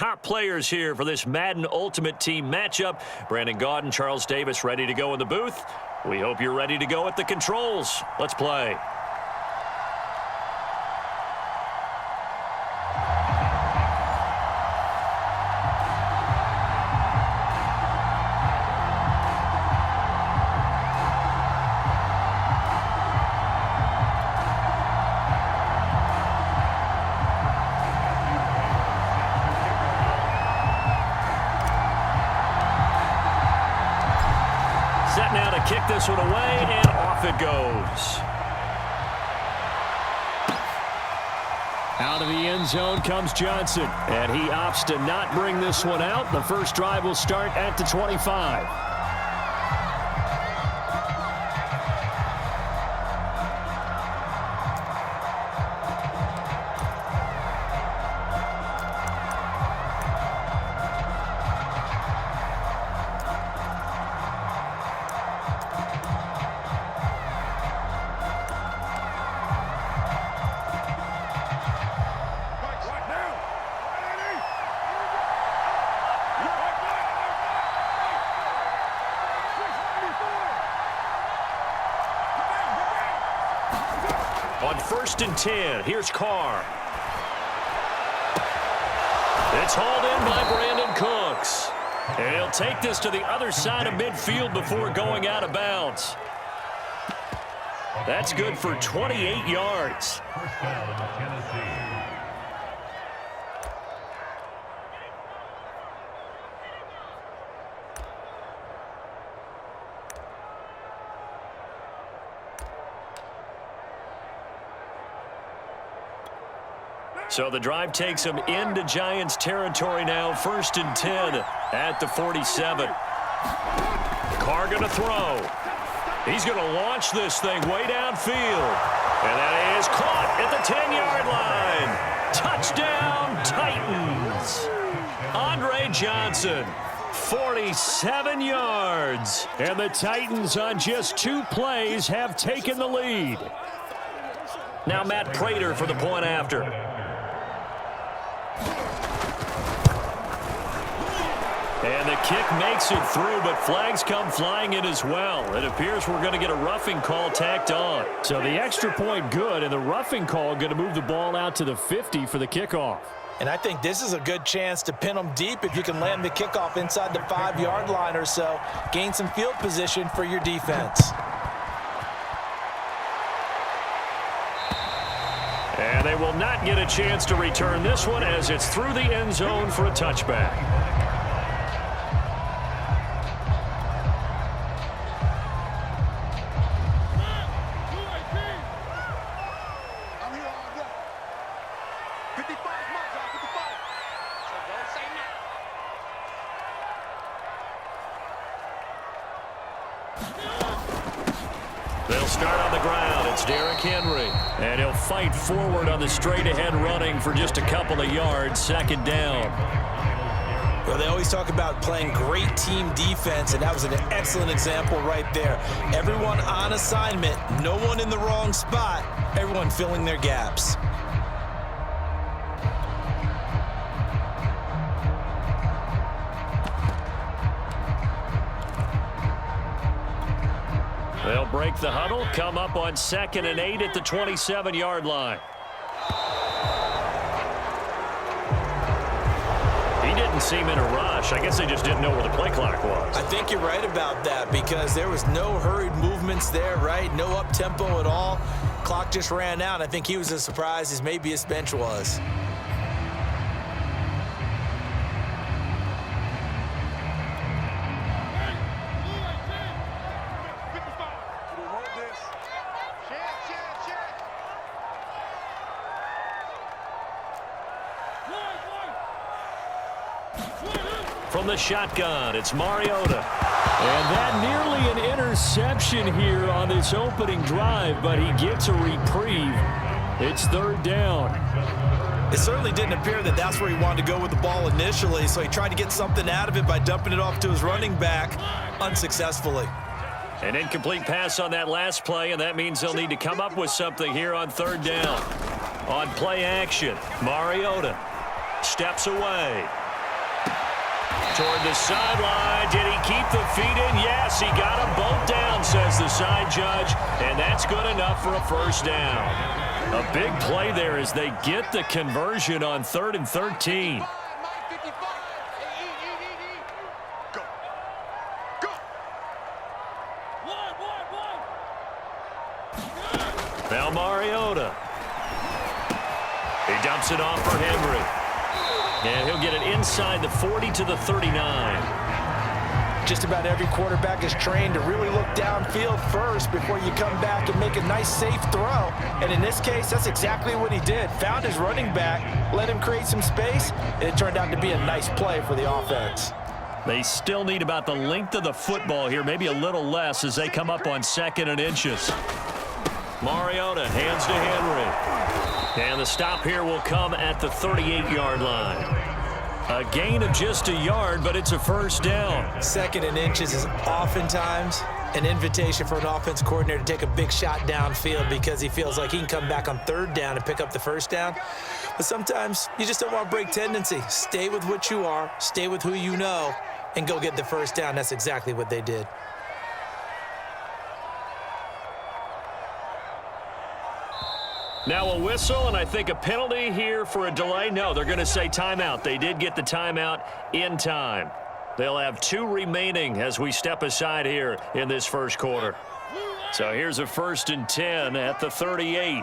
Top players here for this Madden Ultimate Team matchup. Brandon Gaudin, Charles Davis ready to go in the booth. We hope you're ready to go at the controls. Let's play. Set now to kick this one away, and off it goes. Out of the end zone comes Johnson, and he opts to not bring this one out. The first drive will start at the 25. On 1st and 10, here's Carr. It's hauled in by Brandon Cooks. And he'll take this to the other side of midfield before going out of bounds. That's good for 28 yards. So the drive takes him into Giants territory now. 1st and 10 at the 47. Carr going to throw. He's going to launch this thing way downfield. And that is caught at the 10-yard line. Touchdown, Titans. Andre Johnson, 47 yards. And the Titans on just 2 plays have taken the lead. Now Matt Prater for the point after. And the kick makes it through, but flags come flying in as well. It appears we're going to get a roughing call tacked on. So the extra point good, and the roughing call going to move the ball out to the 50 for the kickoff. And I think this is a good chance to pin them deep if you can land the kickoff inside the 5-yard line or so. Gain some field position for your defense. And they will not get a chance to return this one as it's through the end zone for a touchback. They'll start on the ground. It's Derrick Henry. And he'll fight forward on the straight-ahead running for just a couple of yards. 2nd down. Well, they always talk about playing great team defense, and that was an excellent example right there. Everyone on assignment, no one in the wrong spot, everyone filling their gaps. They'll break the huddle, come up on 2nd and 8 at the 27-yard line. He didn't seem in a rush. I guess they just didn't know where the play clock was. I think you're right about that because there was no hurried movements there, right? No up-tempo at all. Clock just ran out. I think he was as surprised as maybe his bench was. From the shotgun, it's Mariota. And that nearly an interception here on this opening drive, but he gets a reprieve. It's 3rd down. It certainly didn't appear that that's where he wanted to go with the ball initially, so he tried to get something out of it by dumping it off to his running back unsuccessfully. An incomplete pass on that last play, and that means they'll need to come up with something here on 3rd down. On play action, Mariota steps away. Toward the sideline. Did he keep the feet in? Yes, he got them both down, says the side judge. And that's good enough for a first down. A big play there as they get the conversion on 3rd and 13. Now Mariota. He dumps it off for Henry. And he'll get it inside the 40 to the 39. Just about every quarterback is trained to really look downfield first before you come back and make a nice, safe throw. And in this case, that's exactly what he did. Found his running back, let him create some space, and it turned out to be a nice play for the offense. They still need about the length of the football here, maybe a little less as they come up on 2nd and inches. Mariota hands to Henry. And the stop here will come at the 38-yard line. A gain of just a yard, but it's a first down. 2nd and inches is oftentimes an invitation for an offense coordinator to take a big shot downfield because he feels like he can come back on 3rd down and pick up the first down. But sometimes you just don't want to break tendency. Stay with what you are, stay with who you know, and go get the first down. That's exactly what they did. Now a whistle, and I think a penalty here for a delay. No, they're going to say timeout. They did get the timeout in time. They'll have 2 remaining as we step aside here in this first quarter. So here's a 1st and 10 at the 38.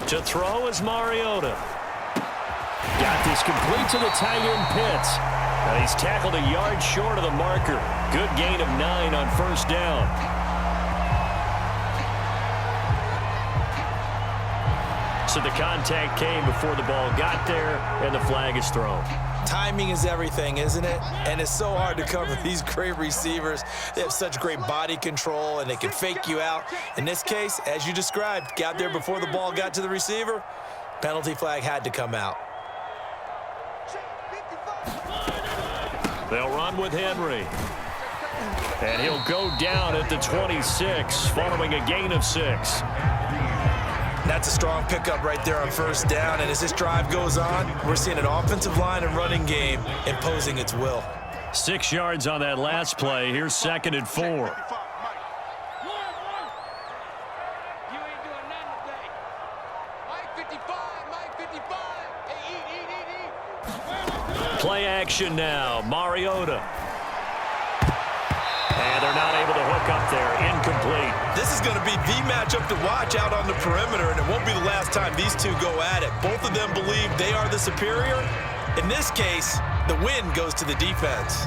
To throw is Mariota. Got this complete to the tight end Pitts. Now he's tackled a yard short of the marker. Good gain of 9 on first down. So the contact came before the ball got there, and the flag is thrown. Timing is everything, isn't it? And it's so hard to cover these great receivers. They have such great body control, and they can fake you out. In this case, as you described, got there before the ball got to the receiver. Penalty flag had to come out. They'll run with Henry. And he'll go down at the 26, following a gain of 6. That's a strong pickup right there on first down. And as this drive goes on, we're seeing an offensive line and running game imposing its will. 6 yards on that last play. Here's 2nd and 4. Play action now. Mariota. And they're not able to hook up there. Incomplete. This is going to be the matchup to watch out on the perimeter, and it won't be the last time these two go at it. Both of them believe they are the superior. In this case, the win goes to the defense.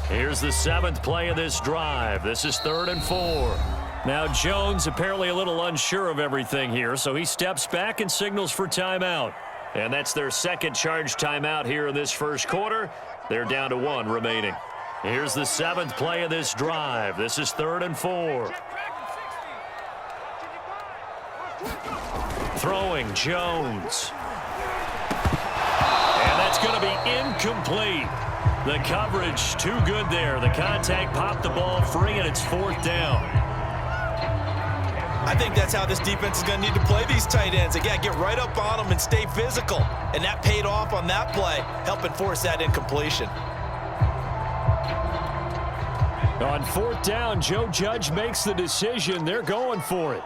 Here's the 7th play of this drive. This is 3rd and 4. Now Jones apparently a little unsure of everything here, so he steps back and signals for timeout. And that's their 2nd charge timeout here in this first quarter. They're down to 1 remaining. Here's the 7th play of this drive. This is 3rd and 4. Throwing Jones. And that's going to be incomplete. The coverage too good there. The contact popped the ball free, and it's 4th down. I think that's how this defense is going to need to play these tight ends. They got to get right up on them and stay physical. And that paid off on that play, helping force that incompletion. On 4th down, Joe Judge makes the decision. They're going for it.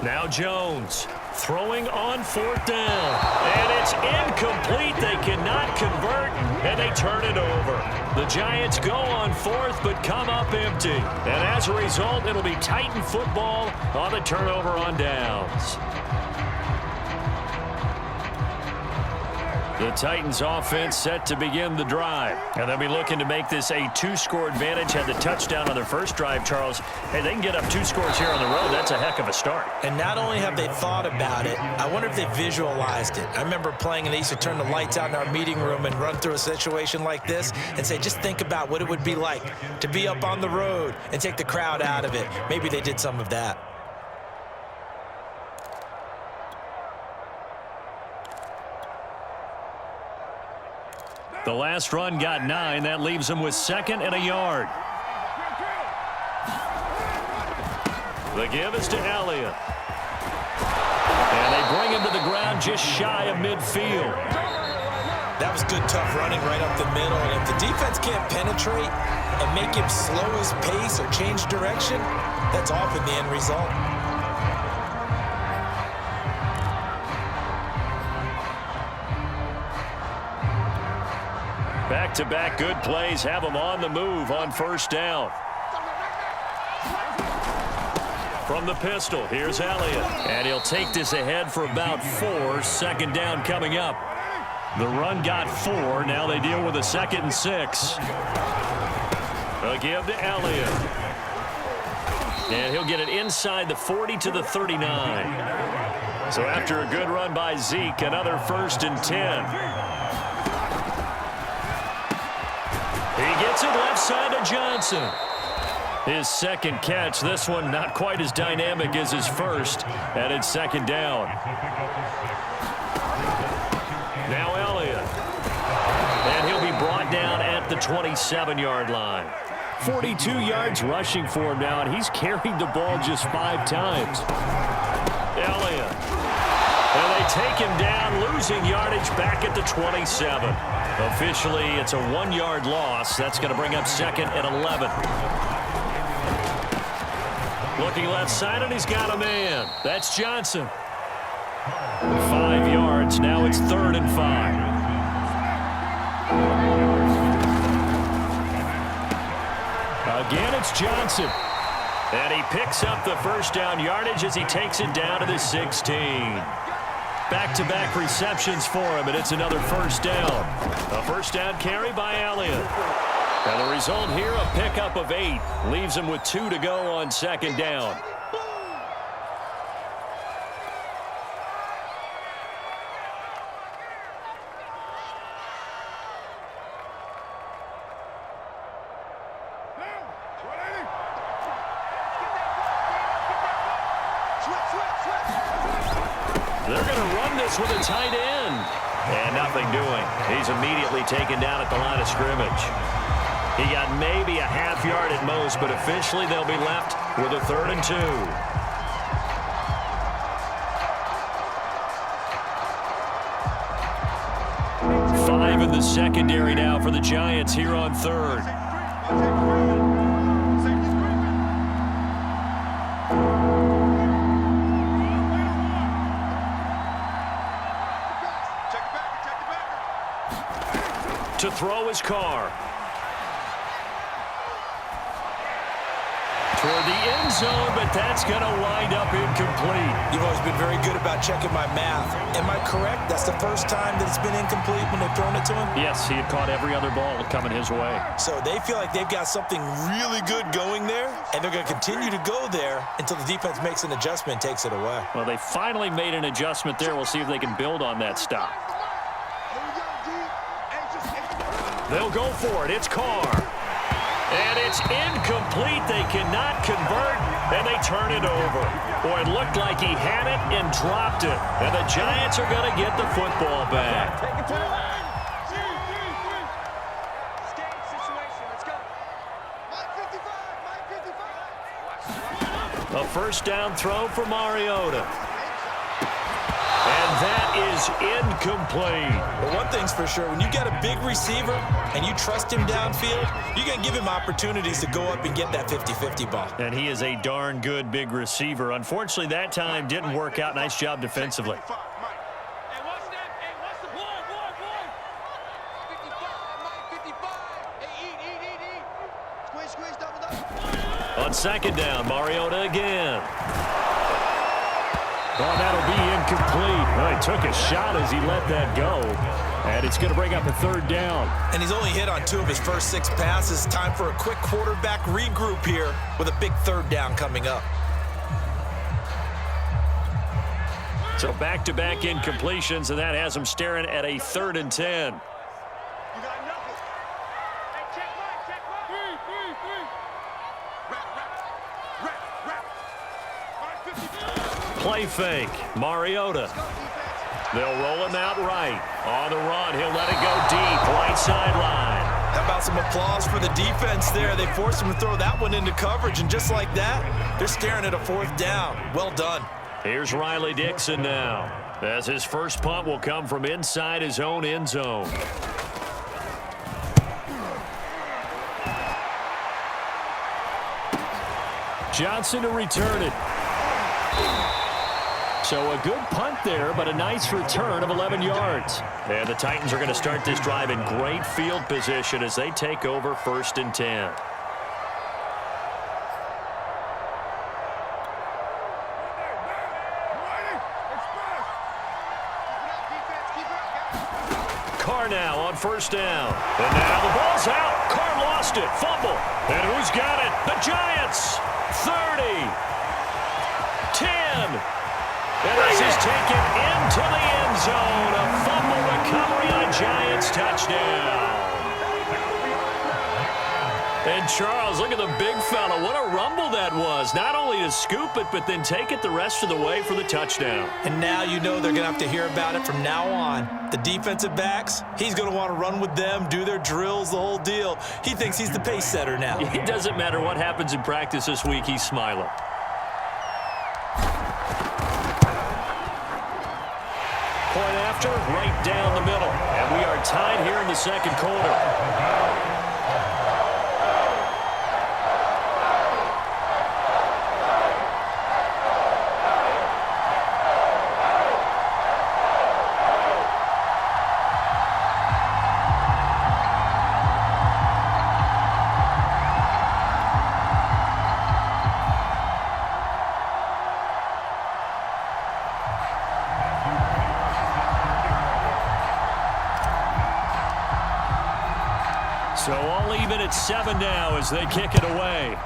Now Jones throwing on 4th down. And it's incomplete. They cannot convert, and they turn it over. The Giants go on 4th, but come up empty. And as a result, it'll be Titan football on the turnover on downs. The Titans offense set to begin the drive. And they'll be looking to make this a 2-score advantage. Had the touchdown on their first drive, Charles. Hey, they can get up 2 scores here on the road. That's a heck of a start. And not only have they thought about it, I wonder if they visualized it. I remember playing and they used to turn the lights out in our meeting room and run through a situation like this and say, just think about what it would be like to be up on the road and take the crowd out of it. Maybe they did some of that. The last run got 9. That leaves them with 2nd and a yard. The give is to Elliott. And they bring him to the ground just shy of midfield. That was good, tough running right up the middle. And if the defense can't penetrate and make him slow his pace or change direction, that's often the end result. Back-to-back good plays have them on the move on first down. From the pistol, here's Elliott. And he'll take this ahead for about 4. 2nd down coming up. The run got 4. Now they deal with a 2nd and 6. A give to Elliott. And he'll get it inside the 40 to the 39. So after a good run by Zeke, another 1st and 10. He gets it left side to Johnson. His 2nd catch. This one not quite as dynamic as his first. And it's 2nd down. Now Elliott. And he'll be brought down at the 27-yard line. 42 yards rushing for him now, and he's carried the ball just 5 times. Elliott. And they take him down, losing yardage back at the 27. Officially, it's a 1-yard loss. That's going to bring up 2nd and 11. Looking left side, and he's got a man. That's Johnson. 5 yards. Now it's 3rd and 5. Again, it's Johnson. And he picks up the 1st down yardage as he takes it down to the 16. Back-to-back receptions for him, and it's another 1st down. A 1st down carry by Elliott. And the result here, a pickup of 8. Leaves him with 2 to go on 2nd down. They're going to run this with a tight end. And nothing doing. He's immediately taken down at the line of scrimmage. He got maybe a half yard at most, but officially they'll be left with a 3rd and 2. 5 in the secondary now for the Giants here on 3rd. To throw his car. Toward the end zone, but that's going to wind up incomplete. You've always been very good about checking my math. Am I correct? That's the first time that it's been incomplete when they've thrown it to him? Yes, he had caught every other ball coming his way. So they feel like they've got something really good going there, and they're going to continue to go there until the defense makes an adjustment and takes it away. Well, they finally made an adjustment there. We'll see if they can build on that stop. They'll go for it. It's Carr. And it's incomplete. They cannot convert, and they turn it over. Boy, it looked like he had it and dropped it. And the Giants are going to get the football back. Take it to the line. 2, 3, 3. Escape situation. Let's go. Mike 55. A 1st down throw for Mariota. And that is incomplete. Well, one thing's for sure, when you got a big receiver and you trust him downfield, you're going to give him opportunities to go up and get that 50-50 ball. And he is a darn good big receiver. Unfortunately, that time didn't work out. Nice job defensively. Hey, what's that? Hey, what's the boy? 55, Mike 55. Hey, eat. Squeeze, double. On 2nd down, Mariota again. Oh, that'll be incomplete. Well, he took a shot as he let that go. And it's going to bring up a third down. And he's only hit on 2 of his first 6 passes. Time for a quick quarterback regroup here with a big third down coming up. So back-to-back incompletions, and that has him staring at a 3rd and 10. You got nothing. Hey, check one, check one. Three. Wrap. Play fake. Mariota. They'll roll him out right. On the run, he'll let it go deep. Right sideline. How about some applause for the defense there? They forced him to throw that one into coverage, and just like that, they're staring at a 4th down. Well done. Here's Riley Dixon now, as his first punt will come from inside his own end zone. Johnson to return it. So a good punt there, but a nice return of 11 yards. And the Titans are going to start this drive in great field position as they take over 1st and 10. Carr now on 1st down. And now the ball's out. Carr lost it. Fumble. And who's got it? The Giants. 30. 10. And this is taken into the end zone. A fumble recovery on Giants touchdown. And Charles, look at the big fella. What a rumble that was. Not only to scoop it, but then take it the rest of the way for the touchdown. And now you know they're going to have to hear about it from now on. The defensive backs, he's going to want to run with them, do their drills, the whole deal. He thinks he's the pace setter now. It doesn't matter what happens in practice this week, he's smiling. Point after, right down the middle. And we are tied here in the 2nd quarter. So all even at 7 now as they kick it away.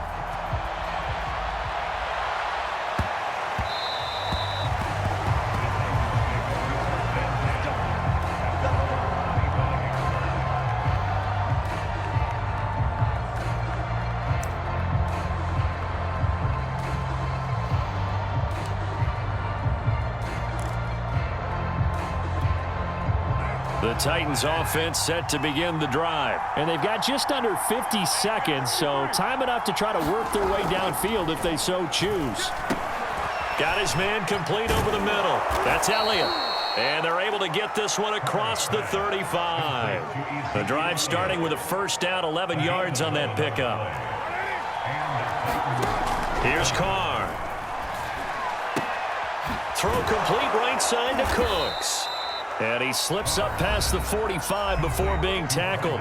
The Titans offense set to begin the drive. And they've got just under 50 seconds, so time enough to try to work their way downfield if they so choose. Got his man complete over the middle. That's Elliott. And they're able to get this one across the 35. The drive starting with a 1st down, 11 yards on that pickup. Here's Carr. Throw complete right side to Cooks. And he slips up past the 45 before being tackled.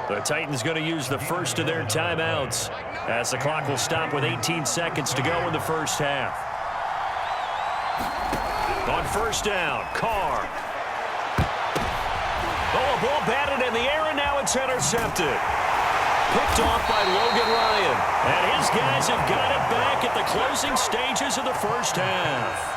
The Titans going to use the first of their timeouts as the clock will stop with 18 seconds to go in the 1st half. On 1st down, Carr. Oh, a ball batted in the air, and now it's intercepted. Picked off by Logan Ryan. And his guys have got it back at the closing stages of the 1st half.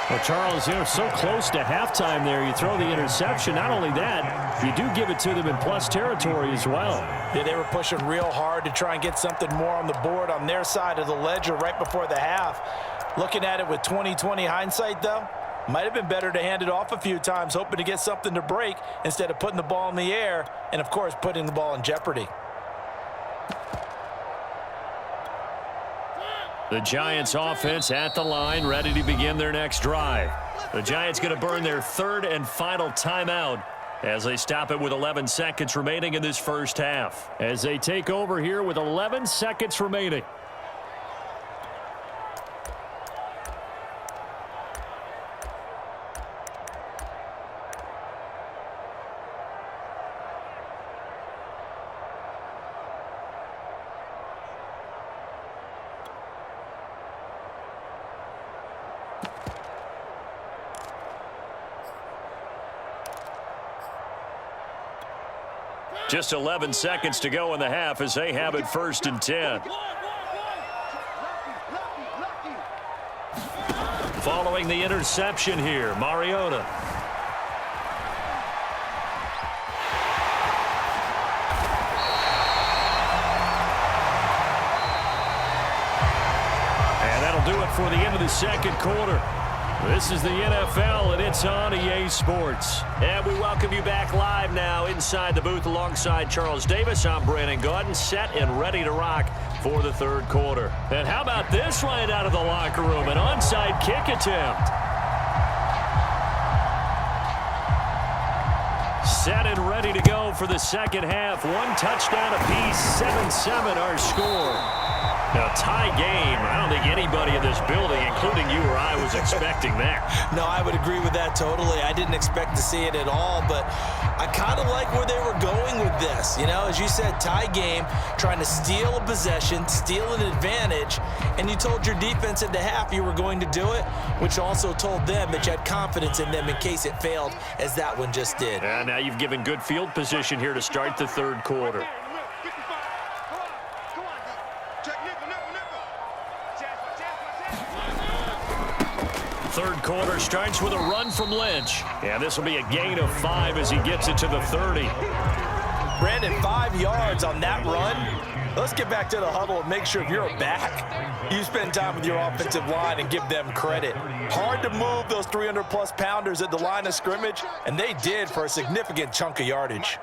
Well, Charles, you're so close to halftime there. You throw the interception. Not only that, you do give it to them in plus territory as well. Yeah, they were pushing real hard to try and get something more on the board on their side of the ledger right before the half. Looking at it with 20/20 hindsight, though, might have been better to hand it off a few times, hoping to get something to break instead of putting the ball in the air and, of course, putting the ball in jeopardy. The Giants offense at the line, ready to begin their next drive. The Giants going to burn their 3rd and final timeout as they stop it with 11 seconds remaining in this 1st half. As they take over here with 11 seconds remaining. Just 11 seconds to go in the half as they have it 1st and 10. Following the interception here, Mariota. And that'll do it for the end of the second quarter. This is the NFL, and it's on EA Sports. And we welcome you back live now inside the booth alongside Charles Davis. I'm Brandon Gaudin, set and ready to rock for the third quarter. And how about this right out of the locker room? An onside kick attempt. Set and ready to go for the second half. One touchdown apiece, 7-7 our score. Now, tie game, I don't think anybody in this building, including you or I, was expecting that. No, I would agree with that totally. I didn't expect to see it at all, but I kind of like where they were going with this. You know, as you said, tie game, trying to steal a possession, steal an advantage, and you told your defense at the half you were going to do it, which also told them that you had confidence in them in case it failed, as that one just did. And now you've given good field position here to start the third quarter. Third quarter starts with a run from Lynch. And this will be a gain of 5 as he gets it to the 30. Brandon, 5 yards on that run. Let's get back to the huddle and make sure if you're a back, you spend time with your offensive line and give them credit. Hard to move those 300-plus pounders at the line of scrimmage, and they did for a significant chunk of yardage.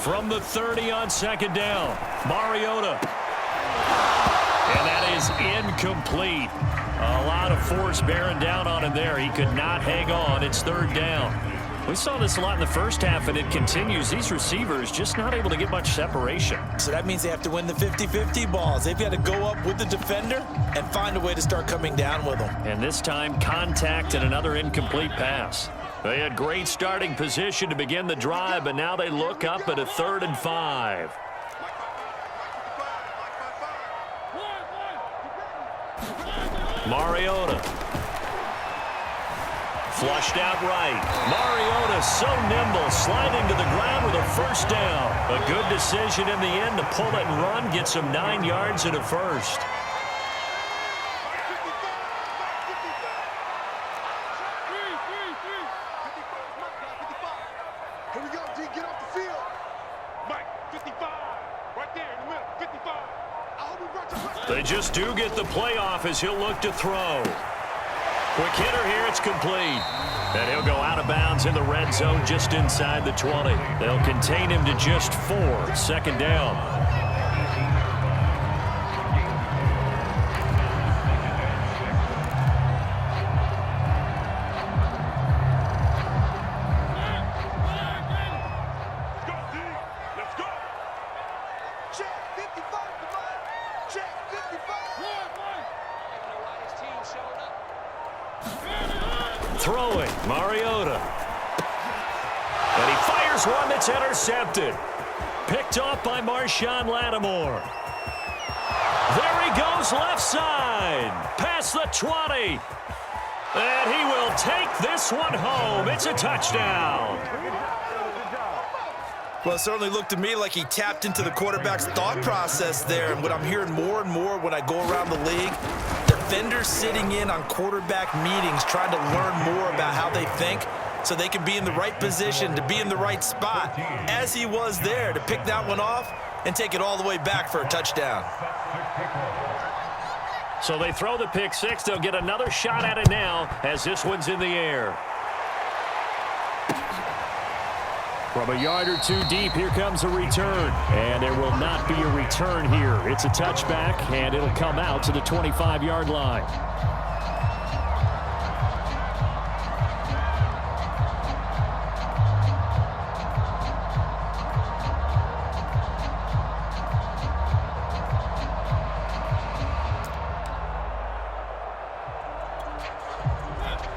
From the 30 on second down, Mariota. And that is incomplete. A lot of force bearing down on him there. He could not hang on. It's third down. We saw this a lot in the first half, and it continues. These receivers just not able to get much separation. So that means they have to win the 50-50 balls. They've got to go up with the defender and find a way to start coming down with them. And this time, contact and another incomplete pass. They had great starting position to begin the drive, but now they look up at a 3rd and 5. Mariota. Flushed out right. Mariota so nimble, sliding to the ground with a first down. A good decision in the end to pull it and run, gets him 9 yards and a first. Here we go, D, get off the field. Mike, 55, right there in the middle, 55. They just do get the playoff as he'll look to throw. Quick hitter here, it's complete. And he'll go out of bounds in the red zone just inside the 20. They'll contain him to just 4. Second down. Throwing, Mariota. And he fires one that's intercepted. Picked off by Marshawn Lattimore. There he goes left side. Past the 20. And he will take this one home. It's a touchdown. Well, it certainly looked to me like he tapped into the quarterback's thought process there. And what I'm hearing more and more when I go around the league, defenders sitting in on quarterback meetings trying to learn more about how they think so they can be in the right position to be in the right spot, as he was there to pick that one off and take it all the way back for a touchdown. So they throw the pick six. They'll get another shot at it now as this one's in the air. From a yard or two deep, here comes a return. And there will not be a return here. It's a touchback, and it'll come out to the 25-yard line.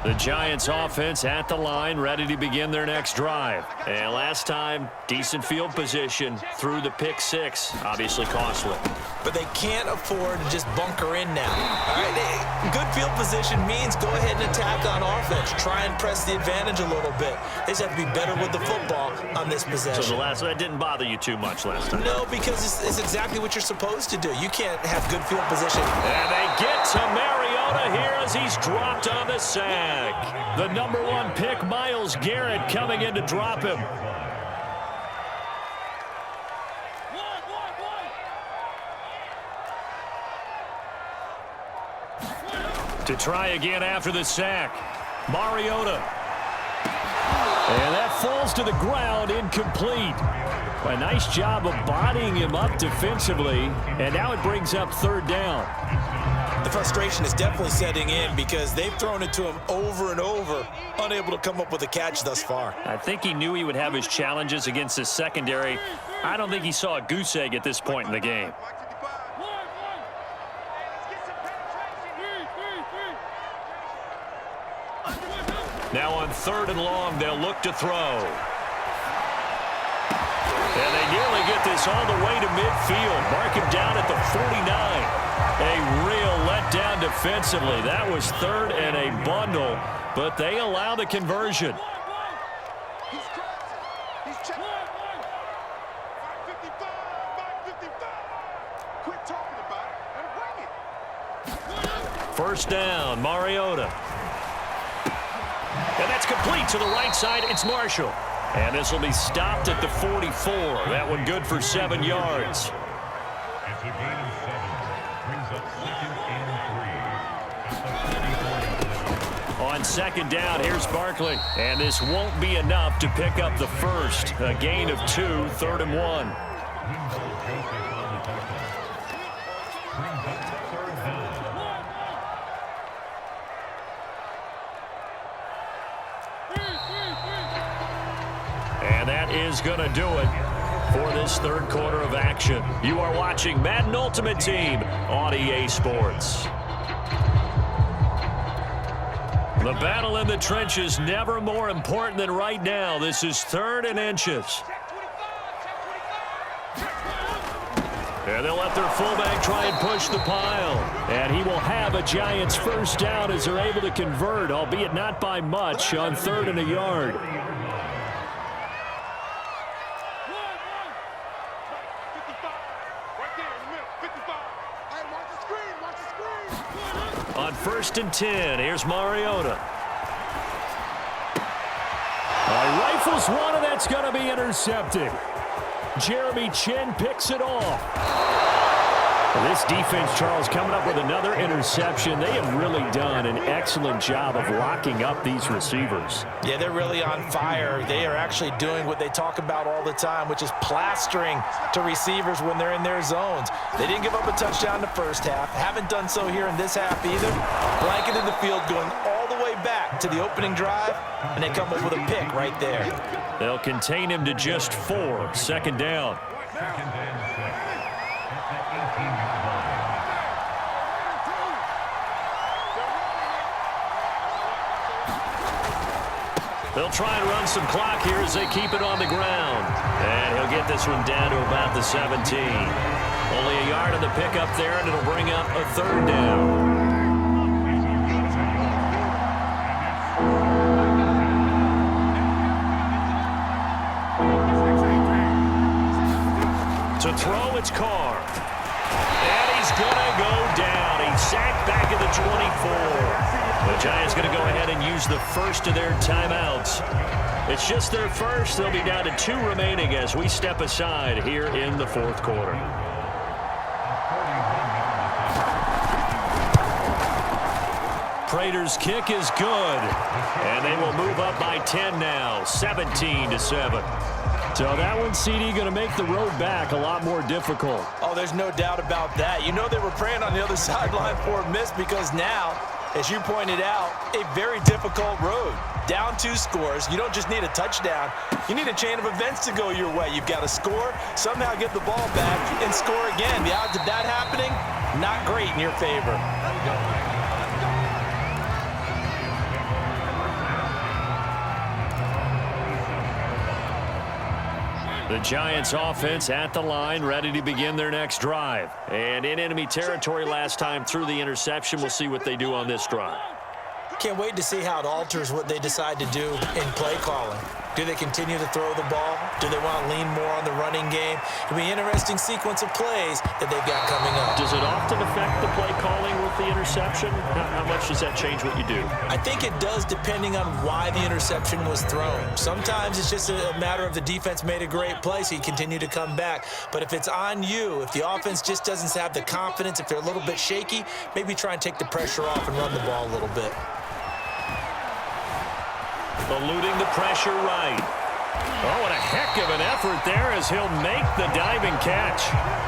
The Giants offense at the line, ready to begin their next drive. And last time, decent field position through the pick six, obviously costly. But they can't afford to just bunker in now. All right, good field position means go ahead and attack on offense. Try and press the advantage a little bit. They just have to be better with the football on this possession. So that didn't bother you too much last time? No, because it's exactly what you're supposed to do. You can't have good field position. And they get to Mariota here as he's dropped on the sack. The number 1 pick, Myles Garrett, coming in to drop him. To try again after the sack, Mariota. And that falls to the ground, incomplete. A nice job of bodying him up defensively, and now it brings up 3rd down. The frustration is definitely setting in because they've thrown it to him over and over, unable to come up with a catch thus far. I think he knew he would have his challenges against his secondary. I don't think he saw a goose egg at this point in the game. Now on 3rd and long, they'll look to throw. And they nearly get this all the way to midfield. Mark him down at the 49. A real letdown defensively. That was 3rd and a bundle, but they allow the conversion. He's crossing. He's checking. 555. 555. Quit talking about it and bring it. 1st down, Mariota. And that's complete to the right side. It's Marshall. And this will be stopped at the 44. That one good for 7 yards. It's a gain of 7. Brings up 2nd and 3. On 2nd down, here's Barkley. And this won't be enough to pick up the first. A gain of 2, 3rd and 1. And that is going to do it for this 3rd quarter of action. You are watching Madden Ultimate Team on EA Sports. The battle in the trenches never more important than right now. This is 3rd and inches. And they'll let their fullback try and push the pile. And he will have a Giants 1st down as they're able to convert, albeit not by much, on 3rd and a yard. On 1st and 10, here's Mariota. Rifles one, and that's going to be intercepted. Jeremy Chin picks it off. This defense, Charles, coming up with another interception. They have really done an excellent job of locking up these receivers. Yeah, they're really on fire. They are actually doing what they talk about all the time, which is plastering to receivers when they're in their zones. They didn't give up a touchdown in the first half. Haven't done so here in this half either. Blanketed the field going all the way back to the opening drive, and they come up with a pick right there. They'll contain him to just 4. 2nd down. 2nd and 6. At the 18-yard line. They'll try and run some clock here as they keep it on the ground. And he'll get this one down to about the 17. Only a yard on the pickup there, and it'll bring up a 3rd down. To throw, it's Carr. And he's going to go down. He's sacked back at the 24. The Giants going to go ahead and use the first of their timeouts. It's just their first. They'll be down to 2 remaining as we step aside here in the 4th quarter. Prater's kick is good. And they will move up by 10 now, 17-7. So that one, CD, going to make the road back a lot more difficult. Oh, there's no doubt about that. You know they were praying on the other sideline for a miss because now, as you pointed out, a very difficult road. Down 2 scores. You don't just need a touchdown. You need a chain of events to go your way. You've got to score, somehow get the ball back, and score again. The odds of that happening, not great in your favor. The Giants offense at the line, ready to begin their next drive. And in enemy territory last time through the interception. We'll see what they do on this drive. Can't wait to see how it alters what they decide to do in play calling. Do they continue to throw the ball? Do they want to lean more on the running game? It'll be an interesting sequence of plays that they've got coming up. Does it often affect the play calling with the interception? How much does that change what you do? I think it does, depending on why the interception was thrown. Sometimes it's just a matter of the defense made a great play, so you continue to come back. But if it's on you, if the offense just doesn't have the confidence, if they're a little bit shaky, maybe try and take the pressure off and run the ball a little bit. Eluding the pressure right. Oh, what a heck of an effort there as he'll make the diving catch.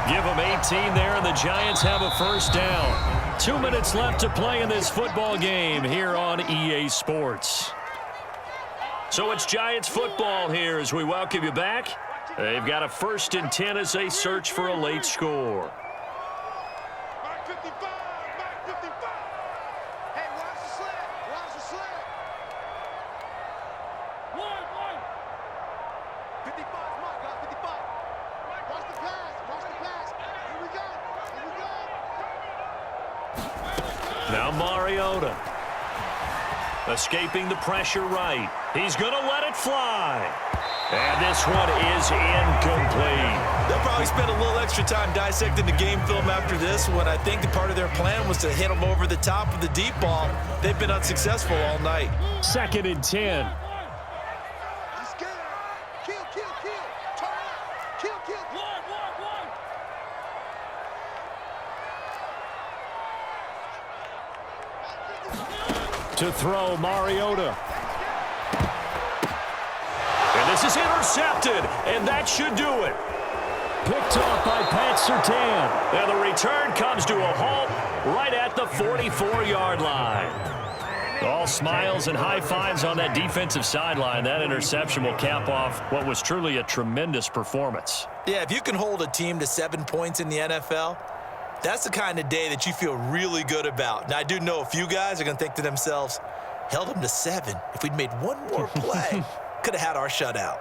Give him 18 there, and the Giants have a first down. 2 minutes left to play in this football game here on EA Sports. So it's Giants football here as we welcome you back. They've got a 1st and 10 as they search for a late score. Mark 55, Mark 55. Hey, watch the slant, watch the slant. 55, come on, guys, 55. Watch the pass, watch the pass. Here we go, here we go. Now Mariota. Escaping the pressure right. He's going to let it fly. And this one is incomplete. They'll probably spend a little extra time dissecting the game film after this one. I think the part of their plan was to hit them over the top of the deep ball. They've been unsuccessful all night. 2nd and 10. He's scared. Kill, kill, kill. Turn out. Kill, kill. One. To throw, Mariota. And this is intercepted, and that should do it. Picked off by Pat Surtain. And the return comes to a halt right at the 44-yard line. All smiles and high fives on that defensive sideline. That interception will cap off what was truly a tremendous performance. Yeah, if you can hold a team to 7 points in the NFL, that's the kind of day that you feel really good about. Now, I do know a few guys are going to think to themselves, held them to 7. If we'd made one more play, could have had our shutout.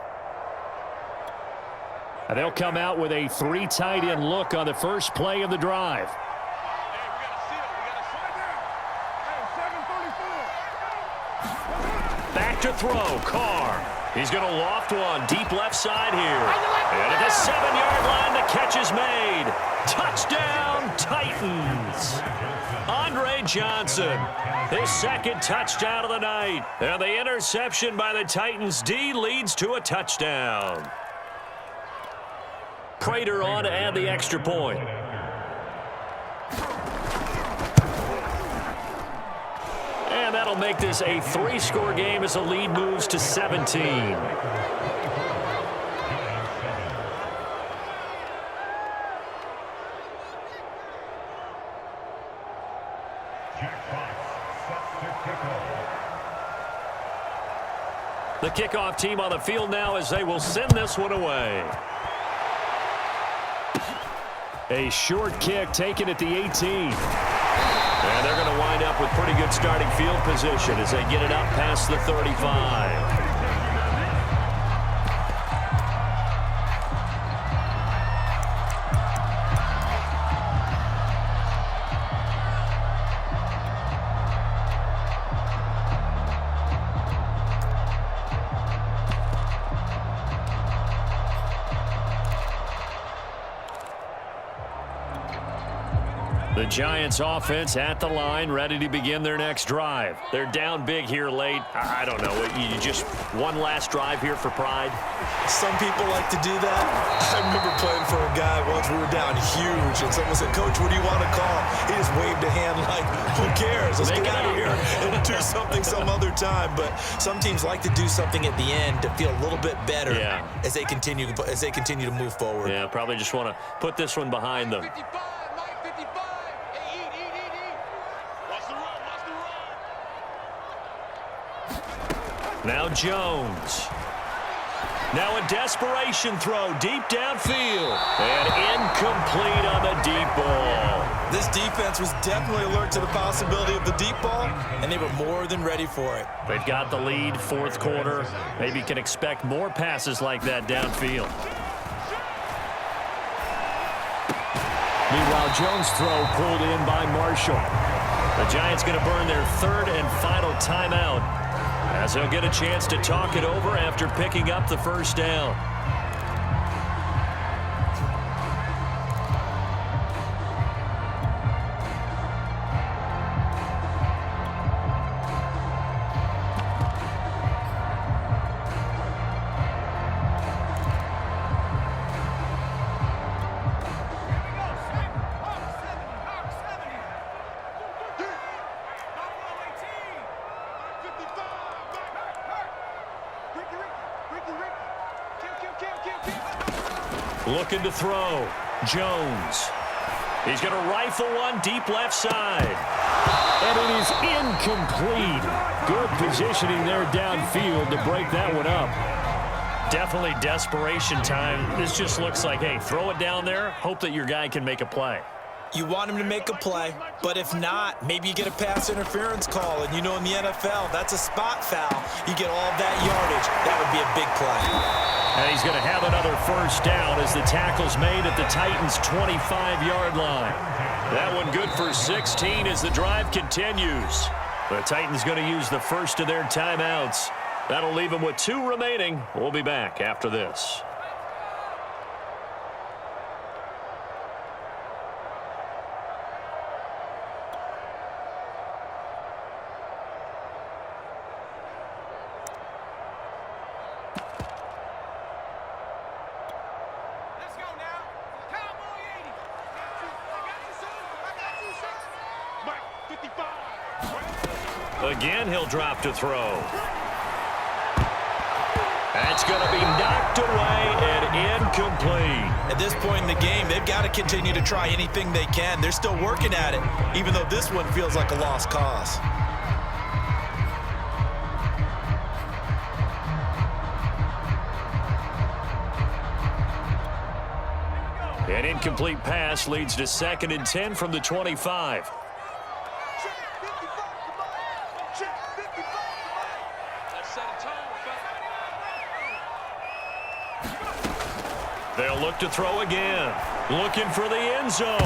And they'll come out with a 3 tight end look on the first play of the drive. Hey, we got to seal. We got to slide down. Hey, 734. Back to throw, Carr. He's going to loft one deep left side here. And at the 7-yard line, the catch is made. Touchdown, Titans. Andre Johnson, his 2nd touchdown of the night. And the interception by the Titans D leads to a touchdown. Prater on to add the extra point. And that'll make this a 3-score game as the lead moves to 17. The kickoff team on the field now as they will send this one away. A short kick taken at the 18. And they're going to wind up with pretty good starting field position as they get it up past the 35. The Giants offense at the line, ready to begin their next drive. They're down big here late. I don't know. You just one last drive here for pride? Some people like to do that. I remember playing for a guy once. We were down huge, and someone said, "Coach, what do you want to call?" He just waved a hand like, "Who cares? Let's get out of here and do something some other time." But some teams like to do something at the end to feel a little bit better as they continue to move forward. Yeah, probably just want to put this one behind them. 55, Mike 55. Hey, eat. Watch the run, watch the run. Now Jones. Now a desperation throw deep downfield. And incomplete on the deep ball. This defense was definitely alert to the possibility of the deep ball, and they were more than ready for it. They've got the lead, 4th quarter. Maybe can expect more passes like that downfield. Meanwhile, Jones' throw pulled in by Marshall. The Giants going to burn their third and final timeout as they'll get a chance to talk it over after picking up the first down. Looking to throw. Jones. He's going to rifle one deep left side. And it is incomplete. Good positioning there downfield to break that one up. Definitely desperation time. This just looks like, hey, throw it down there, hope that your guy can make a play. You want him to make a play, but if not, maybe you get a pass interference call, and you know in the NFL, that's a spot foul. You get all that yardage. That would be a big play. And he's going to have another first down as the tackle's made at the Titans' 25-yard line. That one good for 16 as the drive continues. The Titans going to use the first of their timeouts. That'll leave them with 2 remaining. We'll be back after this. Again, he'll drop to throw. That's going to be knocked away and incomplete. At this point in the game, they've got to continue to try anything they can. They're still working at it, even though this one feels like a lost cause. An incomplete pass leads to 2nd and 10 from the 25. They'll look to throw again. Looking for the end zone.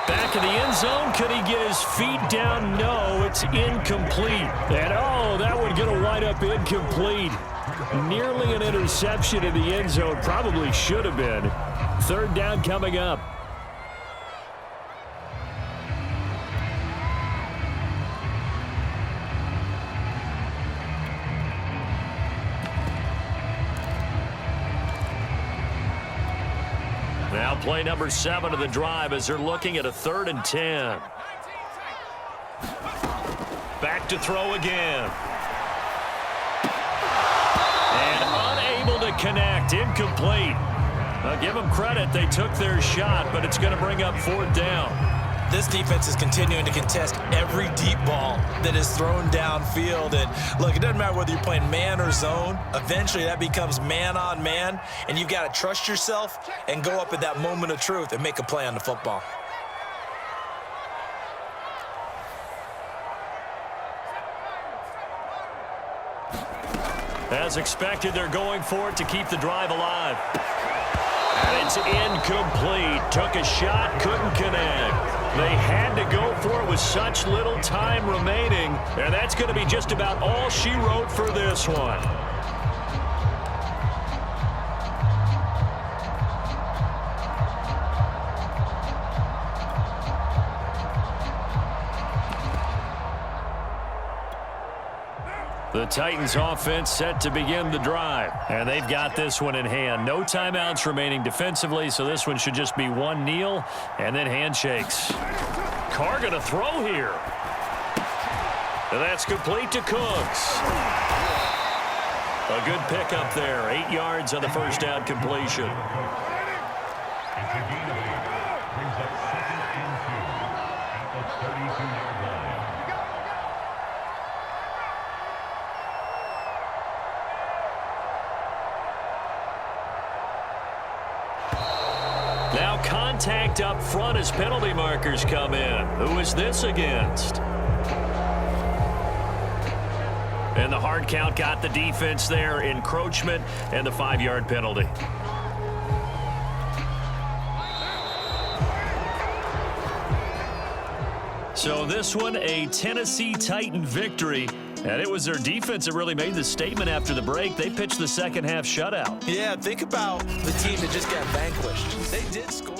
Back in the end zone. Could he get his feet down? No, it's incomplete. And, oh, that one going to wind up incomplete. Nearly an interception in the end zone. Probably should have been. 3rd down coming up. Now play number 7 of the drive as they're looking at a 3rd and 10. Back to throw again. And unable to connect. Incomplete. I'll give them credit. They took their shot, but it's going to bring up 4th down. This defense is continuing to contest every deep ball that is thrown downfield. And, look, it doesn't matter whether you're playing man or zone. Eventually, that becomes man on man, and you've got to trust yourself and go up at that moment of truth and make a play on the football. As expected, they're going for it to keep the drive alive. And it's incomplete. Took a shot, couldn't connect. They had to go for it with such little time remaining. And that's going to be just about all she wrote for this one. The Titans offense set to begin the drive. And they've got this one in hand. No timeouts remaining defensively, so this one should just be one kneel and then handshakes. Carr going to throw here. And that's complete to Cooks. A good pickup there. 8 yards on the first down completion. Now contact up front as penalty markers come in. Who is this against? And the hard count got the defense there. Encroachment and the 5-yard penalty. So this one, a Tennessee Titan victory. And it was their defense that really made the statement after the break. They pitched the second half shutout. Yeah, think about the team that just got vanquished. They did score.